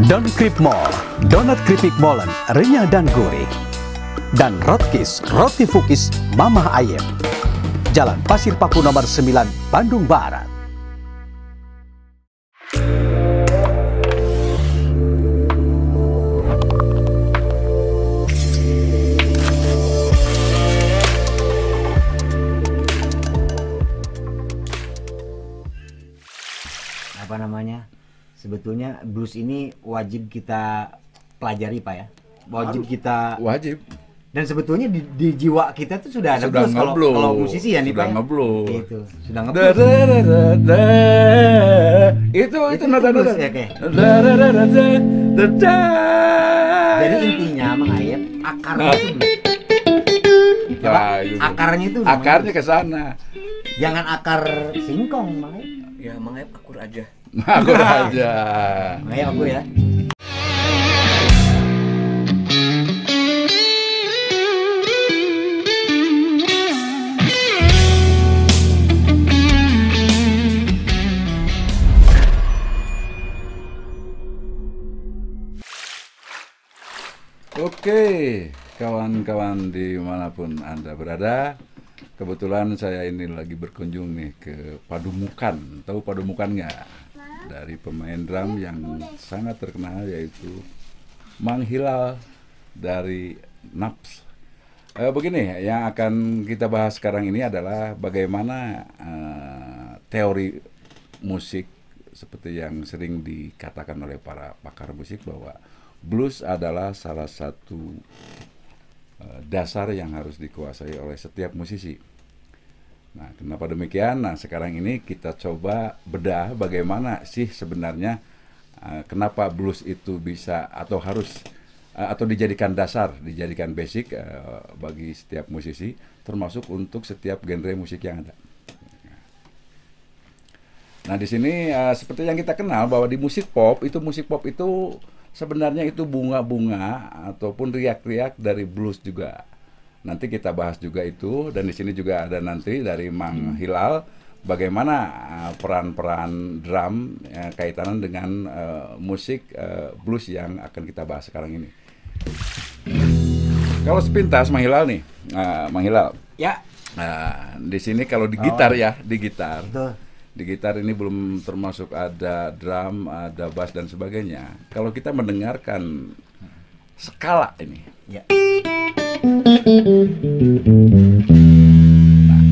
Don Krip Mall, donat keripik molen, renyah dan gurih. Dan Rotkis, roti fukis Mamah Ayem. Jalan Pasir Paku nomor 9, Bandung Barat. Apa namanya, sebetulnya blues ini wajib kita pelajari Pak ya, Wajib. dan sebetulnya di jiwa kita tuh sudah ada blues kalau musisi ya nih Pak. Gitu. Sudah ngeblues. Itu nada-nada. Ya, kayak. Jadi intinya Mang Ayep akarnya itu blues. Coba, akarnya itu akarnya ke sana. Jangan akar singkong Mang Ayep. Ya, Mang Ayep akur aja. Akur aja. Mang Ayep akur ya. Oke, kawan-kawan dimanapun Anda berada, kebetulan saya ini lagi berkunjung nih ke Padumukan. Tahu Padumukan nggak? Dari pemain drum yang sangat terkenal yaitu Mang Hilal dari Naps. Begini, yang akan kita bahas sekarang ini adalah bagaimana teori musik seperti yang sering dikatakan oleh para pakar musik bahwa blues adalah salah satu dasar yang harus dikuasai oleh setiap musisi. Nah, kenapa demikian? Nah, sekarang ini kita coba bedah bagaimana sih sebenarnya kenapa blues itu bisa atau harus atau dijadikan dasar, dijadikan basic bagi setiap musisi, termasuk untuk setiap genre musik yang ada. Nah, di sini seperti yang kita kenal bahwa di musik pop itu sebenarnya itu bunga-bunga ataupun riak-riak dari blues juga. Nanti kita bahas juga itu, dan di sini juga ada nanti dari Mang Hilal bagaimana peran-peran drum kaitannya dengan musik blues yang akan kita bahas sekarang ini. Kalau sepintas Mang Hilal nih, Mang Hilal. Ya. Di sini kalau di gitar ya, di gitar. Betul. Di gitar ini belum termasuk ada drum, ada bass dan sebagainya. Kalau kita mendengarkan skala ini, Ya. nah,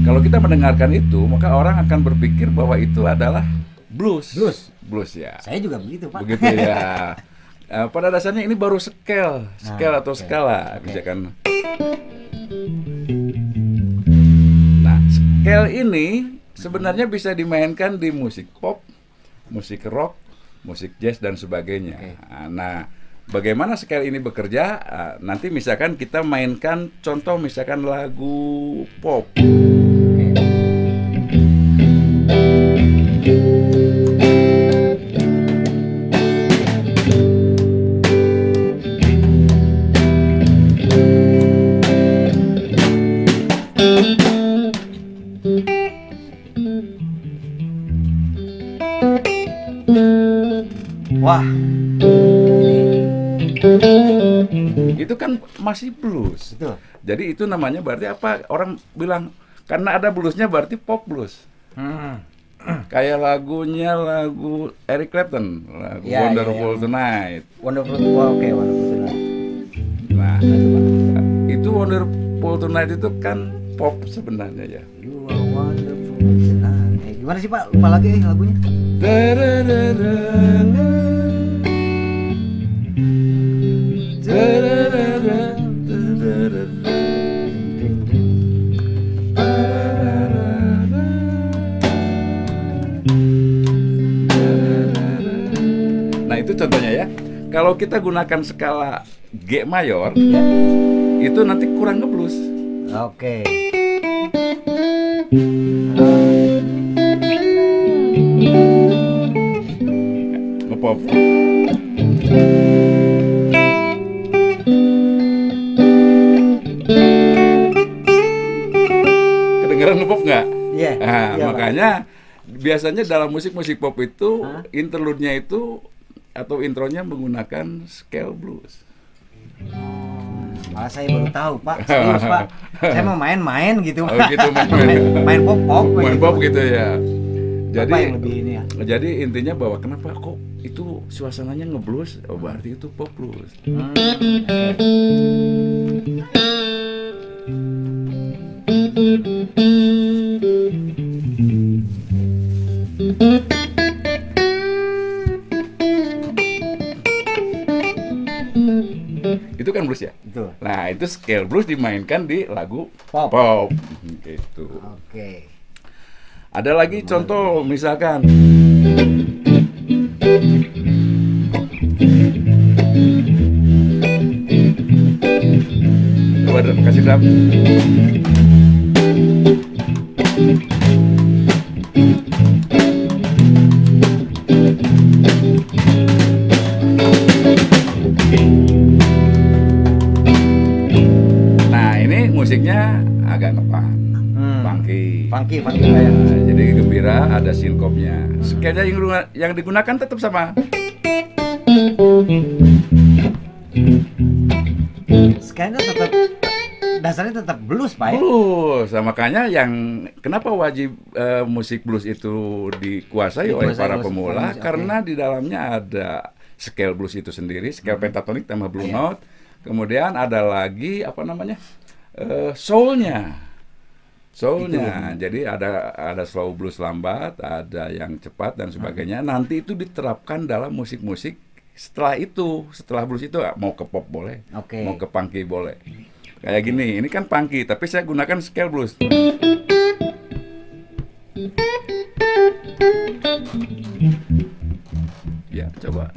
kalau kita mendengarkan itu, maka orang akan berpikir bahwa itu adalah blues. Blues ya. Saya juga begitu Pak. Begitu ya. Pada dasarnya ini baru scale atau skala, misalkan. Nah, scale ini sebenarnya bisa dimainkan di musik pop, musik rock, musik jazz dan sebagainya. Nah, bagaimana scale ini bekerja? Nanti misalkan kita mainkan contoh misalkan lagu pop. Wah. Itu kan masih blues. Betul. Jadi itu namanya berarti apa? Orang bilang karena ada bluesnya berarti pop blues. Kayak lagu Eric Clapton, lagu Ya, Wonderful ya. Tonight. Wonderful. Oke, Wonderful Tonight. Nah, itu Wonderful Tonight itu kan pop sebenarnya ya. You are wonderful tonight. Gimana sih Pak? Lupa lagi lagunya. Nah, itu contohnya ya. Kalau kita gunakan skala G mayor, Ya. itu nanti kurang ngeblues. Oke. Ngepop. Kedengeran ngepop nggak? Iya. Nah, Iya, Pak. makanya biasanya dalam musik pop itu interlude-nya itu atau intronya menggunakan scale blues. Malah saya baru tahu Pak, serius Pak. Saya mau main-main gitu. Oh gitu, main pop-pop. Main pop gitu ya. Jadi Apa yang lebih ini ya? Jadi intinya bahwa kenapa kok itu suasananya ngeblues, oh berarti itu pop blues. Itu kan blues ya? Betul. Nah, itu scale blues dimainkan di lagu Pop. Gitu. Oke. Ada lagi contoh misalkan coba kasih drum. Nah, ini musiknya agak ngepan, funky. Funky kayak. Nah, jadi gembira, ada sinkopnya. Scale yang digunakan tetap sama. Sekarang tetap dasarnya tetap blues Pak ya? Blues. Nah, makanya yang kenapa wajib musik blues itu dikuasai oleh para pemula, karena di dalamnya ada scale blues itu sendiri, scale pentatonik tambah blue note. Kemudian ada lagi apa namanya? Soulnya. Jadi ada slow blues lambat, ada yang cepat dan sebagainya. Nanti itu diterapkan dalam musik-musik setelah blues itu mau ke pop boleh, mau ke funky boleh. Kayak gini, ini kan funky tapi saya gunakan scale blues. Ya, coba.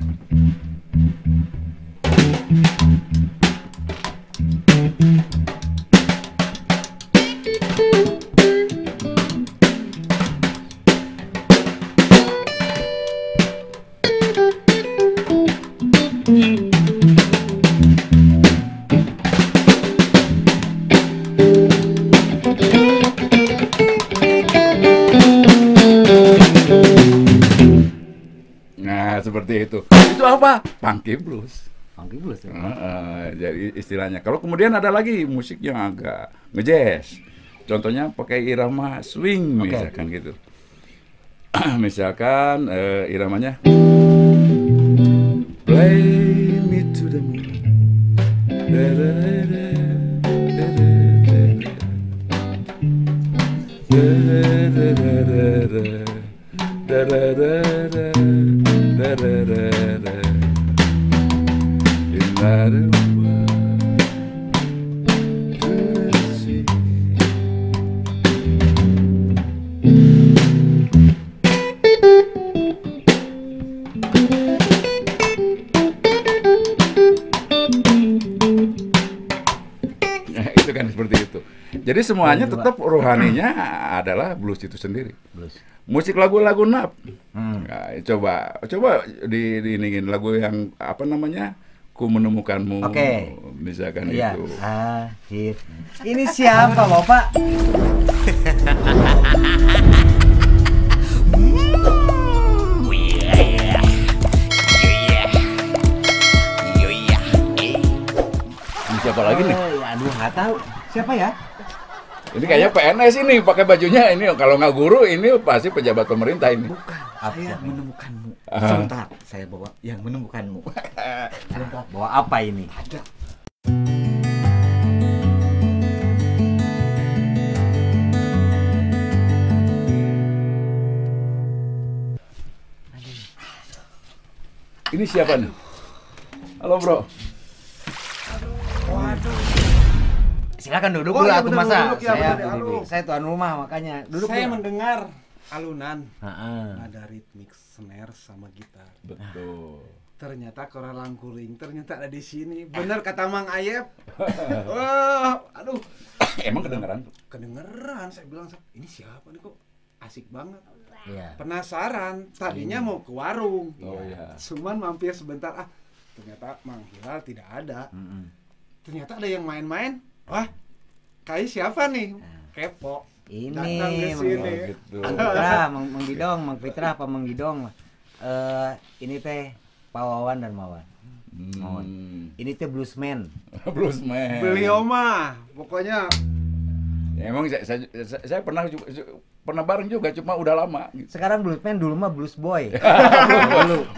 Nah, seperti itu. Itu apa? Funky blues. Funky blues. Jadi istilahnya. Kalau kemudian ada lagi musik yang agak nge-jazz. Contohnya pakai irama swing misalkan gitu. Misalkan iramanya Play me to the moon. Itu kan seperti itu. Jadi semuanya tetap rohaninya adalah blues itu sendiri. Musik lagu-lagu nap. Nah, coba diiningin lagu yang apa namanya? Ku menemukanmu. Misalkan itu. Akhir. Ini siapa, Bapak? Siapa lagi nih? Aduh, nggak tahu. Siapa ya? Ini kayaknya PNS ini pakai bajunya ini. Kalau nggak guru ini pasti pejabat pemerintah ini. Bukan. Saya menemukanmu. Sebentar, saya bawa yang menemukanmu. Sebentar, bawa apa ini? Ada. Ini siapa nih? Halo bro. Waduh. Silakan duduk dulu aku masa. Saya tuan rumah makanya duduk. Saya dulu. mendengar alunan, Heeh. ada ritmik snare sama gitar. Betul. Ternyata Kora Langkuling ternyata ada di sini. Bener kata Mang Ayep. Wah, aduh. Emang kedengeran? Kedengeran, saya bilang ini siapa nih kok asik banget. Iya. Penasaran, tadinya mau ke warung. Oh iya. Cuman mampir sebentar, ternyata Mang Hilal tidak ada. Ternyata ada yang main-main. Wah, kayak siapa nih? Kepo. Ini Datang ke sini. Gitu. Mang Fitra, Mang Gidong apa Mang Gidong? Ini teh Pak Wawan dan Mawan. Ini tuh bluesman. Bluesman. Beliau mah pokoknya Ya, emang saya pernah bareng juga, cuma udah lama. Sekarang bluesman, dulu mah blues boy.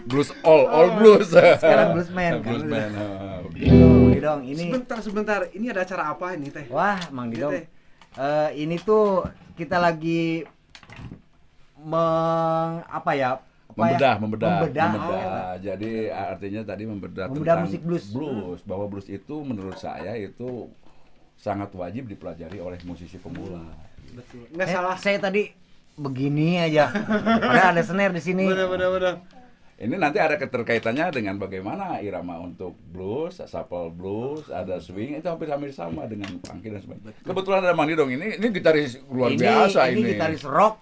Blues all blues. Sekarang bluesman. Bluesman. Gitu, dong. Ini sebentar. Ini ada acara apa ini teh? wah, Mang Ini Didong. teh. Ini tuh kita lagi membedah. Jadi artinya tadi membedah Membedah tentang musik blues. Bahwa blues itu menurut saya itu sangat wajib dipelajari oleh musisi pemula. Betul. Nggak salah. Saya tadi begini aja. Padahal ada snare di sini. Benar. Ini nanti ada keterkaitannya dengan bagaimana irama untuk blues, shuffle blues, ada swing, itu hampir sama dengan funky dan sebagainya. Kebetulan ada Mang Didong ini gitaris luar biasa ini. Ini gitaris rock,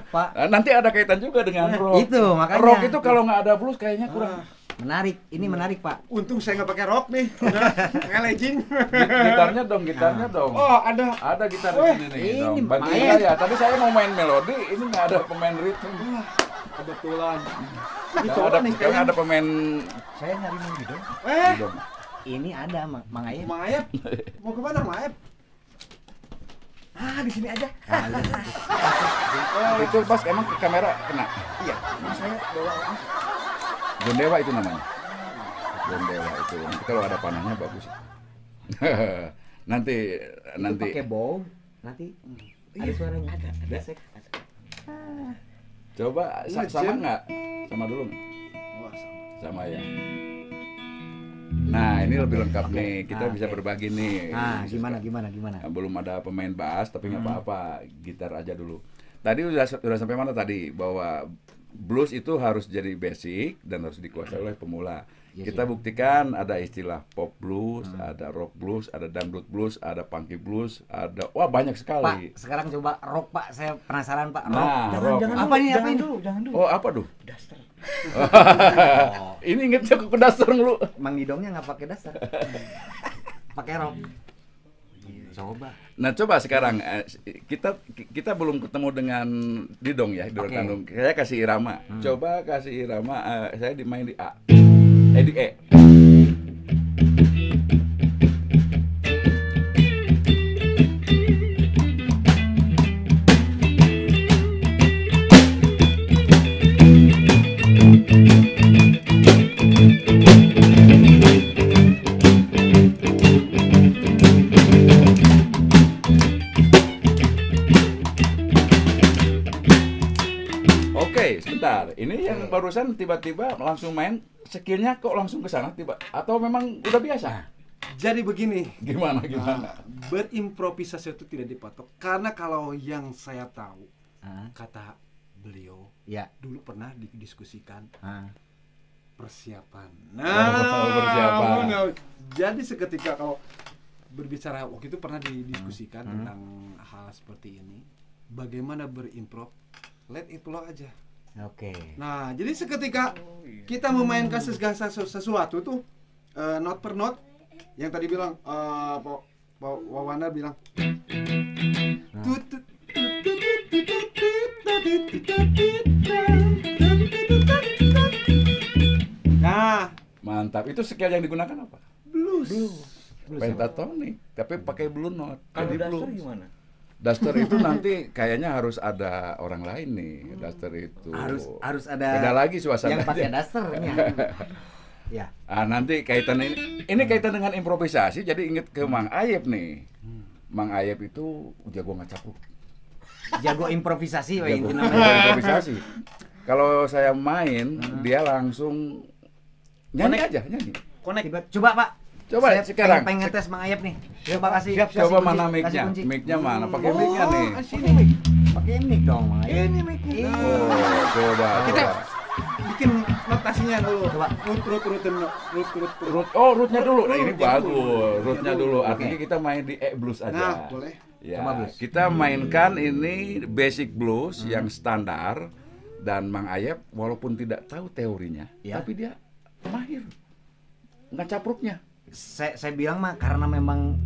Pak. Nanti ada kaitan juga dengan rock. Itu makanya. Rock itu kalau nggak ada blues kayaknya kurang. Menarik, ini menarik Pak. Untung saya nggak pakai rok nih, pakai legging. Gitarnya dong. Oh ada. Ada gitar di sini nih ini dong. Bantu main. saya. Tadi saya mau main melodi, ini nggak ada pemain ritme. Kebetulan. Karena ada pemain. Saya nyari Mang Didong. Dong. Ini ada Mang Ayep. Maep. Mau kemana Maep? Di sini aja. Itu pas emang ke kamera kena. Iya. Saya bawa Gondewa itu namanya. Gondewa itu. Nanti kalau ada panahnya bagus. nanti pakai bow nanti ada suaranya. Ada. Coba sama nggak? Sama dulu. Wah, Sama ya. Nah, ini lebih lengkap nih. Kita bisa berbagi nih. Nah, gimana? Belum ada pemain bass, tapi nggak apa-apa. Gitar aja dulu. Tadi udah sampai mana tadi? Bahwa blues itu harus jadi basic dan harus dikuasai oleh pemula. Kita buktikan ada istilah pop blues, ada rock blues, ada dangdut blues, ada funky blues, ada banyak sekali. Pak, sekarang coba rock Pak. Saya penasaran Pak. Rock. Nah, rock. Apa ini? Jangan dulu. Oh, apa tuh? Daster. Ini ingetnya ke dasar lu. Mang Didongnya nggak pakai dasar. Pakai rock. Coba. Nah, coba sekarang kita belum ketemu dengan Didong ya, Didong Tandung. Saya kasih irama. Coba kasih irama, saya dimain di A. Di E. Oke, sebentar. Ini yang barusan tiba-tiba langsung main, skillnya kok langsung ke sana tiba atau memang udah biasa? Jadi begini. Gimana? Berimprovisasi itu tidak dipatok karena kalau yang saya tahu kata beliau Ya. dulu pernah didiskusikan persiapan. Persiapan. Jadi seketika kalau berbicara waktu itu pernah didiskusikan tentang hal seperti ini, bagaimana berimprov, let it flow aja. Oke. Nah, jadi seketika kita memainkan sesuatu tuh note per note, yang tadi bilang Pak Wawana bilang nah, Mantap. Itu skill yang digunakan apa? blues. Pentatonik, tapi pakai blue note. Kalau Jadi daster blues. gimana? Duster itu nanti kayaknya harus ada orang lain nih. Duster itu Harus ada beda lagi suasananya. yang pakai dasternya. Ya. Nanti kaitan ini kaitan dengan improvisasi. Jadi inget ke Mang Ayep nih. Mang Ayep itu jago ngacapruk. Jago improvisasi Pak, Jago itu namanya. improvisasi. Kalau saya main, dia langsung nyanyi aja, nyanyi. Coba Pak. Coba Saya sekarang. pengen ngetes Mang Ayep nih. Coba kasih. Coba kasih mana kunci, mic-nya? kasih kunci. Mic-nya mana? Pakai mic-nya nih. Sini mic. Pakai mic dong Mang Ayep. Ini mic-nya. Oh, coba. Kita coba. bikin notasinya dulu. Coba. Root. Rootnya dulu. Nah, ini bagus. Rootnya dulu. Artinya Oke. kita main di E blues aja. Nah, boleh. Ya, Coba blues. kita mainkan ini basic blues yang standar dan Mang Ayep walaupun tidak tahu teorinya, Ya. tapi dia mahir ngacapruknya. Saya bilang mah karena memang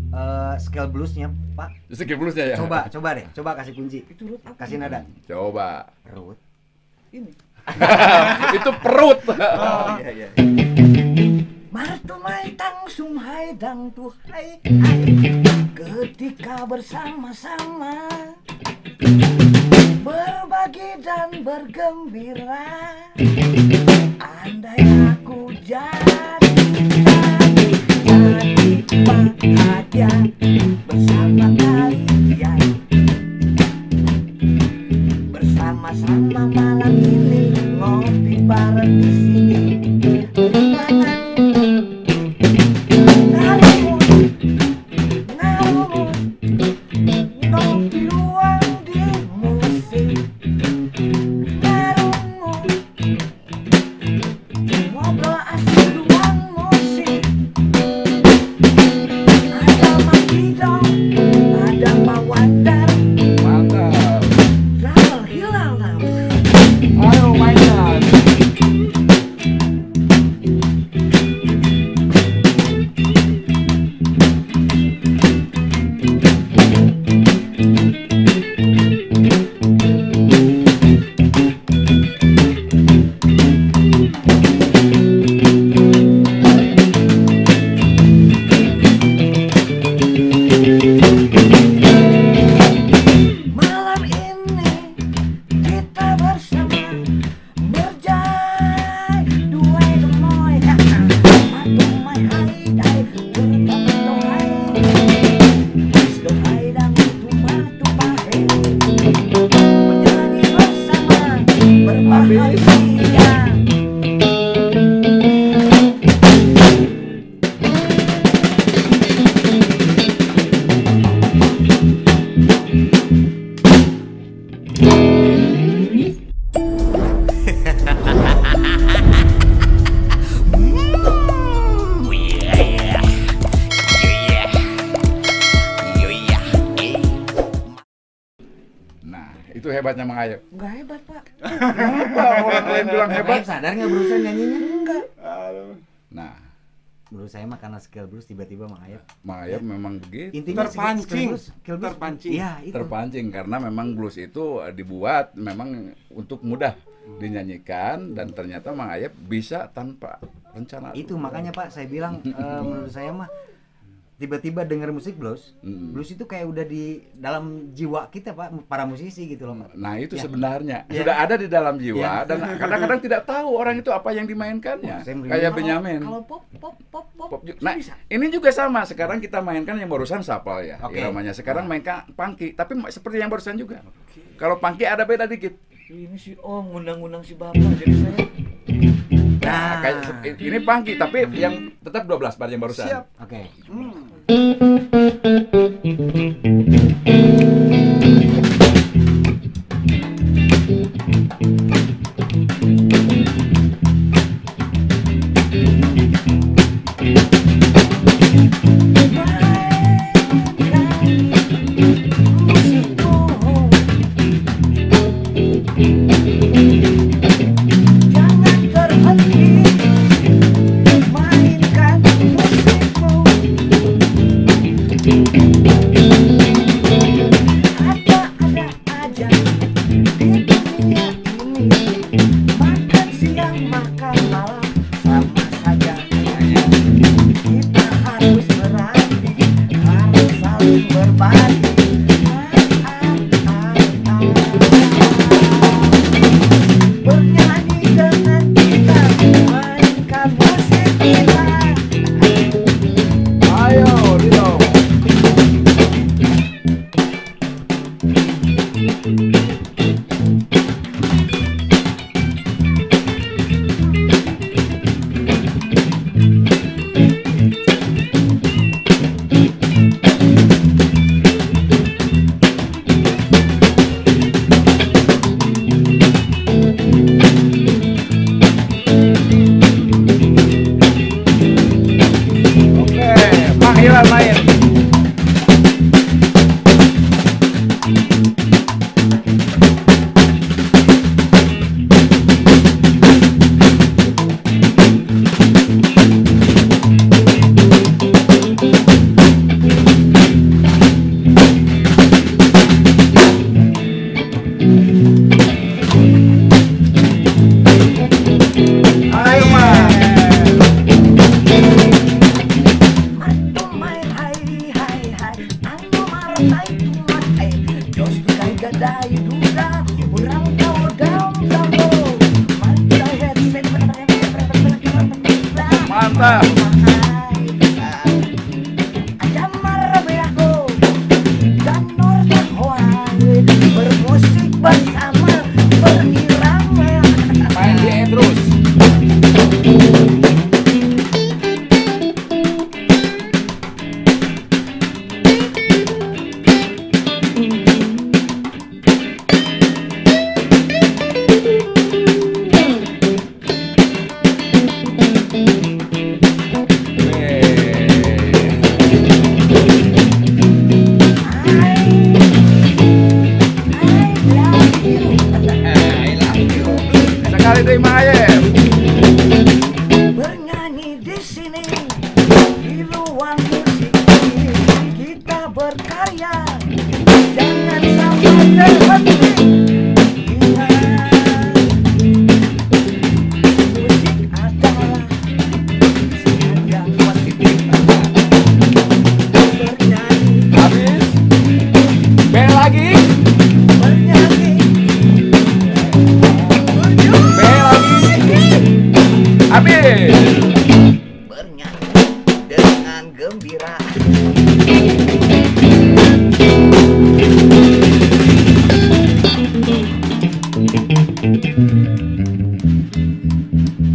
scale bluesnya Pak. Skill bluesnya ya. Coba deh. Coba kasih kunci. Itu root apa? Kasih nada. Coba. Root. Ini. Itu perut. Oh, iya. Martumai tang sumhai dang tuhai ketika bersama-sama berbagi dan bergembira, andai aku jadi bahagia bersama kalian, bersama-sama malam ini ngopi bareng di sini. Ngopi luang di musik, ngobrol asik luang musik. Ada Makidong, ada Pak Wandar, Mantap. Ramel Hilal nam. Ayo mainan. Malam ini kita bersama berjai duai gemoy matumai hai dai berkamai dohai dan tumai menyanyi bersama berbahagia. Nah, itu hebatnya Mang Ayep. Enggak hebat, Pak. Kenapa orang lain bilang hebat? Sadar nggak berusaha nyanyinya? Enggak. Nah, Menurut saya mah karena skill blues tiba-tiba Mang Ayep. Mang Ayep memang begitu. Intinya Terpancing. skill blues. Terpancing. Iya, itu. Terpancing karena memang blues itu dibuat memang untuk mudah dinyanyikan dan ternyata Mang Ayep bisa tanpa rencana. Itu makanya Pak saya bilang menurut saya mah tiba-tiba dengar musik blues. Blues itu kayak udah di dalam jiwa kita Pak, para musisi gitu loh Pak. Nah itu Ya. sebenarnya Ya. sudah ada di dalam jiwa Ya. dan kadang-kadang tidak tahu orang itu apa yang dimainkannya. Saya merinding. Kayak Benyamin. Kalau pop Pop juga. Nah, ini juga sama. Sekarang kita mainkan yang barusan sapal ya, Oke. iramanya. Sekarang mainkan punky, tapi seperti yang barusan juga. Kalau punky ada beda dikit. ini si Om ngundang-ngundang si Bapak jadi saya. Nah, kayak ini punky, tapi yang tetap 12 bar yang barusan. Siap. Oke. Jangan terhenti mainkan musikmu. mantap. Ada Marabeako dan Northern Hawaii bermusik bersama berirama. Main di E terus. Sekali dari Mayem. Bernyanyi di sini di ruang musik ini kita berkarya, jangan sampai terhenti. Ingat, musik adalah sepanjang waktu kita bernyanyi, Habis. B lagi. bernyanyi, B lagi. Habis. bernyanyi dengan gembira.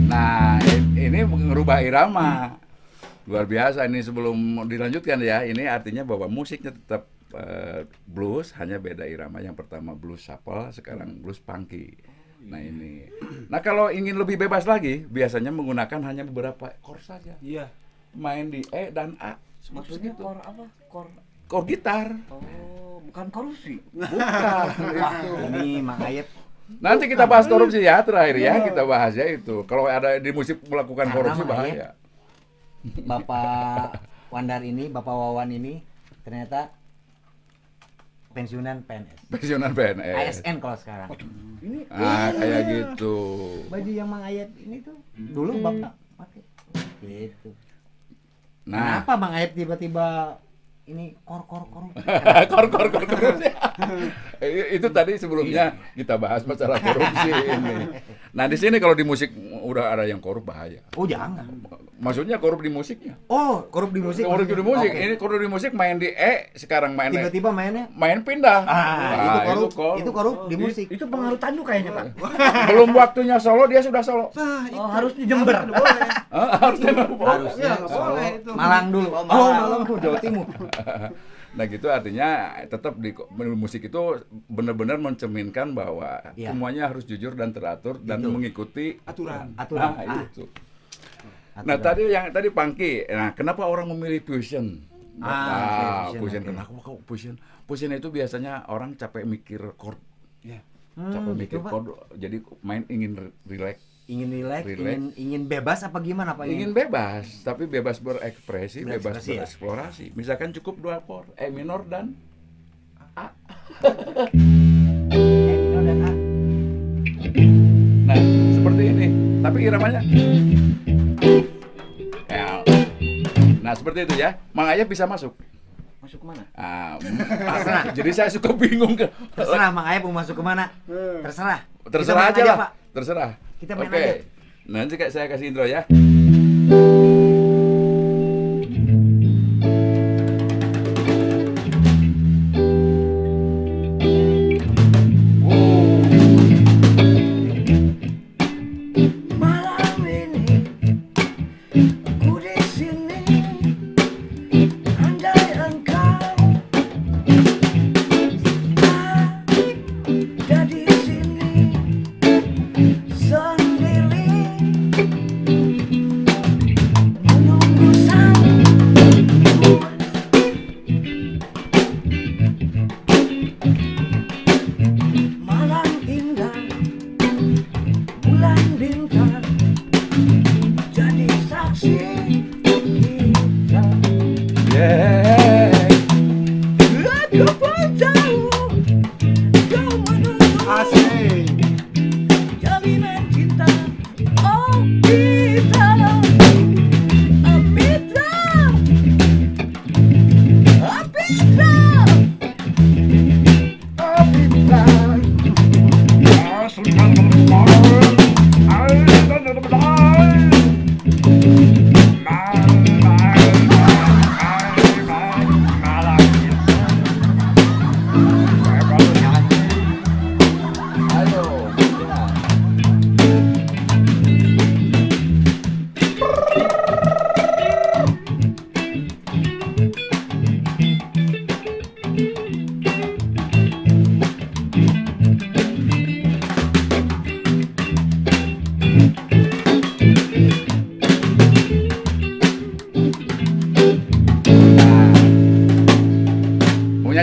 Nah, ini ngerubah irama. Luar biasa ini. Sebelum dilanjutkan ya, ini artinya bahwa musiknya tetap blues, hanya beda irama. Yang pertama blues shuffle, sekarang blues funky. Nah ini. Nah kalau ingin lebih bebas lagi, biasanya menggunakan hanya beberapa chord saja. Iya. Main di E dan A. Maksudnya Begitu. kor apa? Kor. Chord gitar. Oh, bukan korupsi. Bukan. Itu. Ini Mang Ayep Nanti kita bahas korupsi ya, terakhir ya, kita bahas ya itu. Kalau ada di musik melakukan Karena korupsi Mang bahaya. Bapak Wandar ini, Bapak Wawan ini ternyata pensiunan PNS. Pensiunan PNS. ASN kalau sekarang. Ini Ah, kayak gitu. baju yang Mang Ayep ini tuh dulu Bapak pakai. Gitu. Nah, Kenapa Mang Ayep tiba-tiba ini kor kor korupsi. Itu tadi sebelumnya kita bahas masalah korupsi ini. Nah, di sini kalau di musik udah ada yang korup bahaya. Oh jangan. Maksudnya korup di musiknya. Oh korup di musik. Korup di musik. Oke. Ini korup di musik main di E, sekarang main Tiba-tiba mainnya main pindah. itu korup. Itu korup di musik. Itu pengaruh tanduk kayaknya, Pak. Belum waktunya solo dia sudah solo. Nah, Oh, harus di Jember. Harusnya Harusnya nggak Solo, boleh itu. Malang dulu. Oh, Oh, Malang. Malang tuh Jawa Timur. Nah gitu artinya tetap di musik itu benar-benar mencerminkan bahwa Iya. semuanya harus jujur dan teratur dan Itu. mengikuti aturan. Aturan. Nah, itu. Nah tadi funky. Nah kenapa orang memilih fusion? Fusion, Fusion. oke. Kenapa kok fusion? Fusion itu biasanya orang capek mikir chord, Ya. capek mikir Pak. chord, jadi main ingin relax. Ingin relax, Relax. ingin bebas apa gimana Pak? Ingin bebas, tapi bebas berekspresi, bebas Berekspresi, ya? bereksplorasi. Misalkan cukup 2 chord, E minor dan minor dan A. nah seperti ini. Tapi iramanya ya. Nah seperti itu ya. Mang Ayep bisa masuk. Masuk kemana? Jadi saya suka bingung ke. Terserah Mang Ayep mau masuk kemana? Terserah. Terserah Kita main aja lah. Pak. Terserah. Kita main Oke. aja. Nanti saya kasih intro ya. Malam ini aku di sini, andai engkau ada di sini sendiri, menunggu sang malam indah, bulan bintang jadi saksi kita. Yeah. Aku pun tahu kau menunggu Asik. jaminan cinta. Oh kita, oh Mitra, oh Mitra, oh Mitra.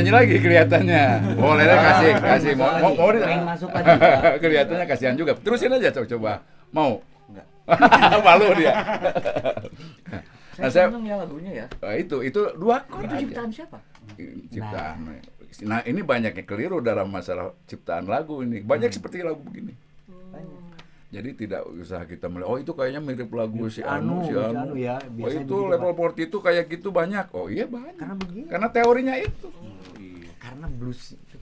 nyanyi lagi kelihatannya. Boleh deh, kasih. Mau Pengen masuk lagi. kelihatannya kasihan juga. Terusin aja coba. Mau? Enggak. Malu dia. Nah, Saya seneng ya lagunya ya. itu 2 chord Itu aja. ciptaan siapa? Ciptaan. Nah, ini banyak yang keliru dalam masalah ciptaan lagu ini. Banyak seperti lagu begini. Jadi tidak usah kita melihat, oh itu kayaknya mirip lagu si Anu. Ya, Oh biasanya itu begitu, level Pak. 40 itu kayak gitu banyak. Oh iya banyak. Karena begini. Karena teorinya itu. Karena blues itu.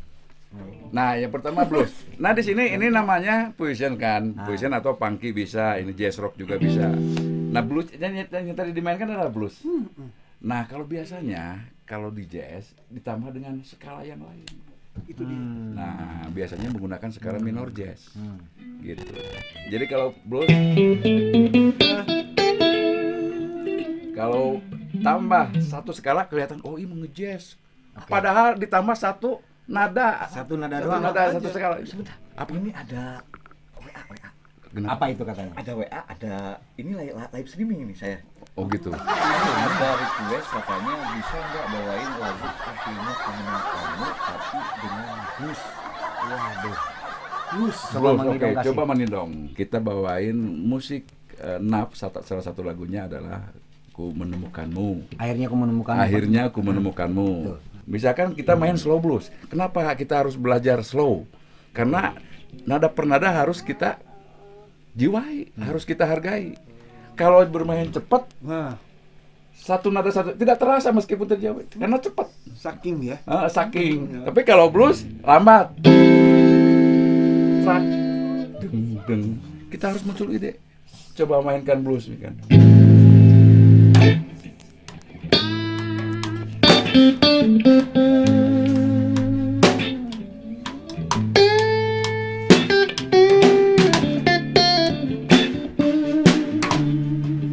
Nah, yang pertama blues. Nah, di sini ini namanya fusion kan. Fusion atau funky bisa, ini jazz rock juga bisa. Nah, blues yang tadi dimainkan adalah blues. Nah, kalau biasanya kalau di jazz ditambah dengan skala yang lain. Itu dia. Nah, biasanya menggunakan skala minor jazz. Gitu. Jadi kalau blues kalau tambah 1 skala kelihatan oh ini nge-jazz. Padahal ditambah 1 nada. Satu nada doang. Nada 1 skala. Sebentar. Apa Ini ada WA. Kenapa? Apa itu katanya? Ada WA, ada ini live streaming ini saya. Oh gitu. Ada request katanya bisa nggak bawain lagu artinya kemenangan kamu tapi dengan blues. Waduh. Blues, oke, coba menidong. Kita bawain musik Naf, salah satu lagunya adalah Ku Menemukanmu. Akhirnya aku menemukan. Akhirnya Ku Menemukanmu. Misalkan kita main slow blues. Kenapa kita harus belajar slow? Karena nada per nada harus kita jiwai, harus kita hargai. Kalau bermain cepat, Nah, satu nada satu tidak terasa meskipun terjawab karena cepat. saking ya. Saking. Tapi kalau blues lambat. Trak, deng, deng. Kita harus muncul ide. Coba mainkan blues nih kan.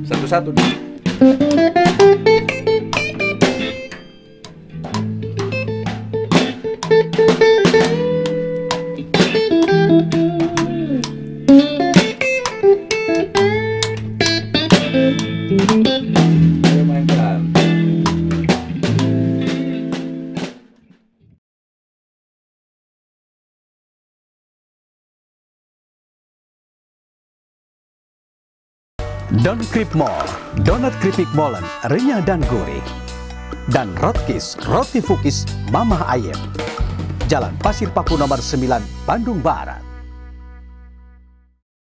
Satu-satu nih. Ayo mainkan. Don Krip Mall, donat keripik molen, renyah dan gurih. Dan Rotkis, roti fukis Mamah Ayem. Jalan Pasir Paku nomor 9, Bandung Barat.